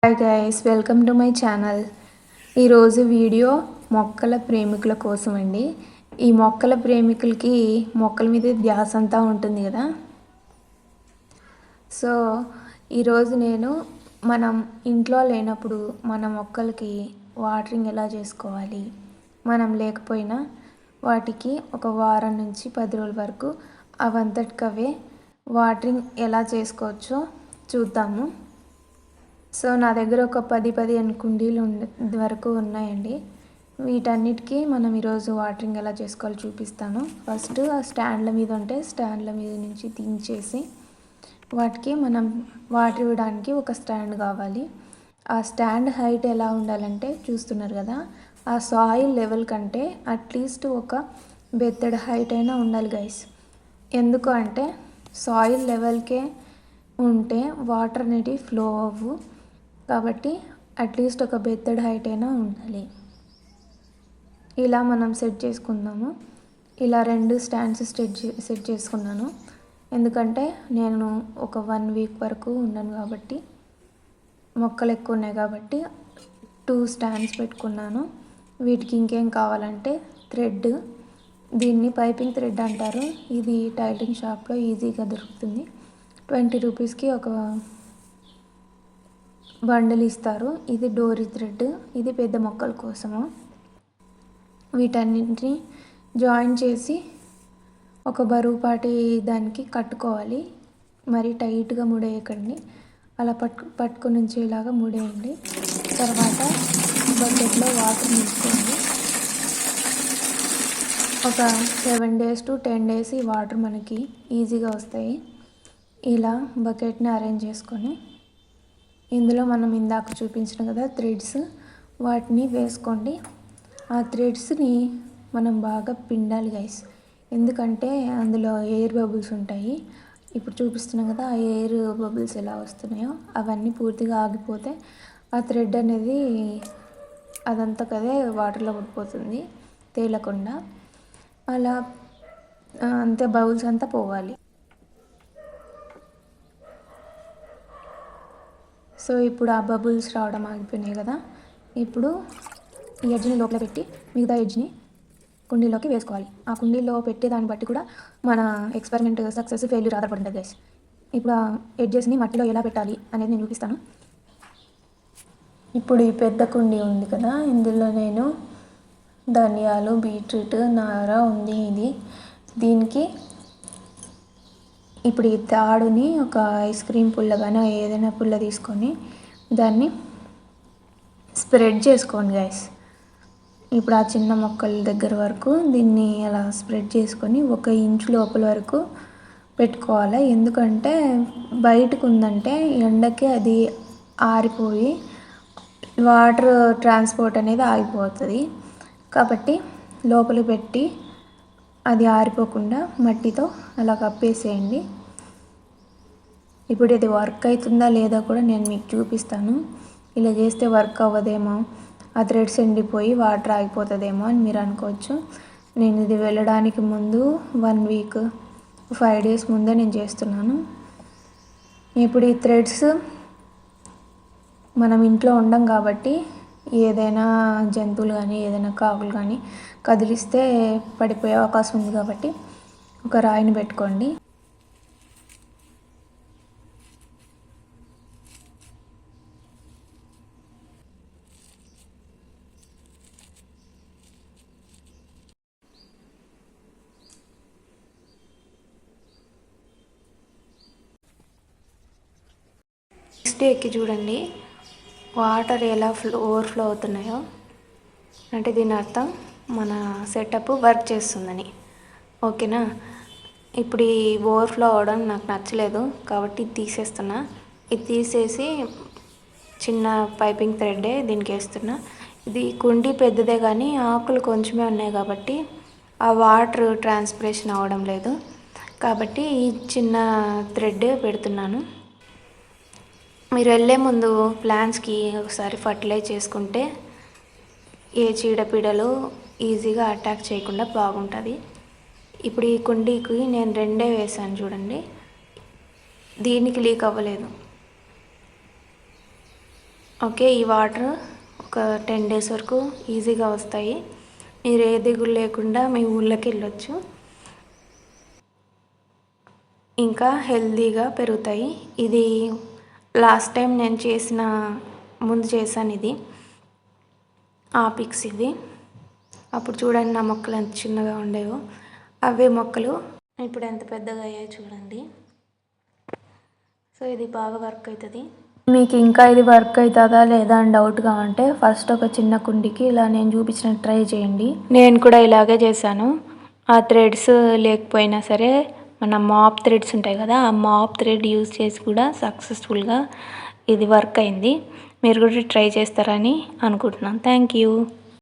Hi guys, welcome to my channel. ఈరోజు video మొక్కల ప్రేమికుల కోసం అండి. ఈ మొక్కల ప్రేమికులకి మొక్కల మీద ధ్యాస అంతా ఉంటుంది కదా. సో ఈరోజు నేను మనం ఇంట్లో లేనప్పుడు మన మొక్కలకి వాటరింగ్ ఎలా చేసుకోవాలి, మనం లేకపోయినా వాటికి ఒక వారం నుంచి 10 రోజుల వరకు అవంతటికవే వాటరింగ్ ఎలా చేసుకోవచ్చో చూద్దాము. సో నా దగ్గర ఒక 10-15 కుండీలు వరకు ఉన్నాయండి. వీటన్నిటికీ మనం ఈరోజు వాటరింగ్ ఎలా చేసుకోవాలో చూపిస్తాను. ఫస్ట్ ఆ స్టాండ్ల మీద ఉంటే స్టాండ్ల మీద నుంచి దించేసి వాటికి మనం వాటర్ ఇవ్వడానికి ఒక స్టాండ్ కావాలి. ఆ స్టాండ్ హైట్ ఎలా ఉండాలంటే చూస్తున్నారు కదా, ఆ సాయిల్ లెవెల్ కంటే అట్లీస్ట్ ఒక బెత్తడి హైట్ అయినా ఉండాలి గైస్. ఎందుకు అంటే సాయిల్ లెవెల్కే ఉంటే వాటర్ అనేది ఫ్లో అవ్వు, కాబట్టి అట్లీస్ట్ ఒక బెత్తడి హైట్ అయినా ఉండాలి. ఇలా మనం సెట్ చేసుకుందాము. ఇలా 2 స్టాండ్స్ సెట్ చేసుకున్నాను. ఎందుకంటే నేను ఒక 1 వీక్ వరకు ఉన్నాను కాబట్టి, మొక్కలు ఎక్కువ ఉన్నాయి కాబట్టి 2 స్టాండ్స్ పెట్టుకున్నాను. వీటికి ఇంకేం కావాలంటే థ్రెడ్, దీన్ని పైపింగ్ థ్రెడ్ అంటారు. ఇది టైలరింగ్ షాప్లో ఈజీగా దొరుకుతుంది. 20 రూపీస్కి ఒక బండిల్ ఇస్తారు. ఇది డోరీ థ్రెడ్, ఇది పెద్ద మొక్కల కోసము. వీటన్నింటినీ జాయిన్ చేసి ఒక బరువుపాటి దానికి కట్టుకోవాలి. మరి టైట్గా ముడేయకండి, అలా పట్టుకొని ఉంచేలాగా ముడేయండి. తర్వాత బకెట్లో వాటర్ నింపుకోండి. ఒక 7 days to 10 days ఈ వాటర్ మనకి ఈజీగా వస్తాయి. ఇలా బకెట్ని అరేంజ్ చేసుకొని ఇందులో మనం ఇందాక చూపించిన కదా థ్రెడ్స్, వాటిని వేసుకోండి. ఆ థ్రెడ్స్ని మనం బాగా పిండాలి గైస్, ఎందుకంటే అందులో ఎయిర్ బబుల్స్ ఉంటాయి. ఇప్పుడు చూపిస్తున్నాం కదా, ఆ ఎయిర్ బబుల్స్ ఎలా వస్తున్నాయో అవన్నీ పూర్తిగా ఆగిపోతే ఆ థ్రెడ్ అనేది అదంతా కదే వాటర్లో పడిపోతుంది తేలకుండా. అలా అంతే బబుల్స్ అంతా పోవాలి. సో ఇప్పుడు ఆ బబుల్స్ రావడం ఆగిపోయినాయి కదా. ఇప్పుడు ఈ ఎడ్జ్ని లోపల పెట్టి మిగతా ఎడ్జ్ని కుండీలోకి వేసుకోవాలి. ఆ కుండీలో పెట్టే దాన్ని బట్టి కూడా మన ఎక్స్పెరిమెంట్ సక్సెస్ ఫెయిల్యూర్ ఆధారపడింది గైస్. ఇప్పుడు ఆ ఎడ్జెస్ని మట్టిలో ఎలా పెట్టాలి అనేది నేను చూపిస్తాను. ఇప్పుడు ఈ పెద్ద కుండీ ఉంది కదా, ఇందులో నేను ధనియాలు, బీట్రూట్, నార ఉంది. దీనికి ఇప్పుడు ఈ తాడుని ఒక ఐస్ క్రీమ్ పుల్ల కానీ ఏదైనా పుల్ల తీసుకొని దాన్ని స్ప్రెడ్ చేసుకోండి గైస్. ఇప్పుడు ఆ చిన్న మొక్కల దగ్గర వరకు దీన్ని అలా స్ప్రెడ్ చేసుకొని 1 ఇంచ్ లోపల వరకు పెట్టుకోవాలి. ఎందుకంటే బయటకు ఉందంటే ఎండకి అది ఆరిపోయి వాటర్ ట్రాన్స్పోర్ట్ అనేది ఆగిపోతుంది. కాబట్టి లోపల పెట్టి అది ఆరిపోకుండా మట్టితో అలా కప్పేసేయండి. ఇప్పుడు ఇది వర్క్ అవుతుందా లేదా కూడా నేను మీకు చూపిస్తాను. ఇలా చేస్తే వర్క్ అవ్వదేమో, ఆ థ్రెడ్స్ ఎండిపోయి వాటర్ ఆగిపోతుందేమో అని మీరు అనుకోవచ్చు. నేను ఇది వెళ్ళడానికి ముందు 1 వీక్ 5 days ముందే నేను చేస్తున్నాను. ఇప్పుడు ఈ థ్రెడ్స్ మనం ఇంట్లో ఉండం కాబట్టి ఏదైనా జంతువులు కానీ ఏదైనా కాకులు కానీ కదిలిస్తే పడిపోయే అవకాశం ఉంది కాబట్టి ఒక రాయిని పెట్టుకోండి. నెక్స్ట్ డేకి చూడండి వాటర్ ఎలా ఓవర్ఫ్లో అవుతున్నాయో, అంటే దీని అర్థం మన సెటప్ వర్క్ చేస్తుందని. ఓకేనా. ఇప్పుడు ఈ ఓవర్ఫ్లో అవ్వడం నాకు నచ్చలేదు కాబట్టి ఇది తీసేస్తున్నా. ఇది తీసేసి చిన్న పైపింగ్ థ్రెడ్డే దీనికి వేస్తున్నా. ఇది కుండీ పెద్దదే కానీ ఆకులు కొంచెమే ఉన్నాయి కాబట్టి ఆ వాటర్ ట్రాన్స్పిరేషన్ అవ్వడం లేదు, కాబట్టి ఈ చిన్న థ్రెడ్ పెడుతున్నాను. మీరు వెళ్ళే ముందు ప్లాంట్స్కి ఒకసారి ఫర్టిలైజ్ చేసుకుంటే ఏ చీడపీడలు ఈజీగా అటాక్ చేయకుండా బాగుంటుంది. ఇప్పుడు ఈ కుండీకి నేను 2 వేసాను చూడండి, దీనికి లీక్ అవ్వలేదు. ఓకే, ఈ వాటర్ ఒక 10 డేస్ వరకు ఈజీగా వస్తాయి. మీరు ఏ దిగులు లేకుండా మీ ఊళ్ళోకి వెళ్ళొచ్చు, ఇంకా హెల్తీగా పెరుగుతాయి. ఇది లాస్ట్ టైం నేను ముందు చేశాను ఇది, ఆ పిక్స్ ఇది. అప్పుడు చూడండి నా మొక్కలు ఎంత చిన్నగా ఉండేవో, అవే మొక్కలు ఇప్పుడు ఎంత పెద్దగా అయ్యాయో చూడండి. సో ఇది బాగా వర్క్ అవుతుంది. మీకు ఇంకా ఇది వర్క్ అవుతుందా లేదా అని డౌట్గా ఉంటే ఫస్ట్ ఒక చిన్న కుండికి ఇలా నేను చూపించినట్టు ట్రై చేయండి. నేను కూడా ఇలాగే చేశాను. ఆ థ్రెడ్స్ లేకపోయినా సరే మన మాప్ థ్రెడ్స్ ఉంటాయి కదా, ఆ మాప్ థ్రెడ్ యూజ్ చేసి కూడా సక్సెస్ఫుల్గా ఇది వర్క్ అయింది. మీరు కూడా ట్రై చేస్తారని అనుకుంటున్నాను. Thank you.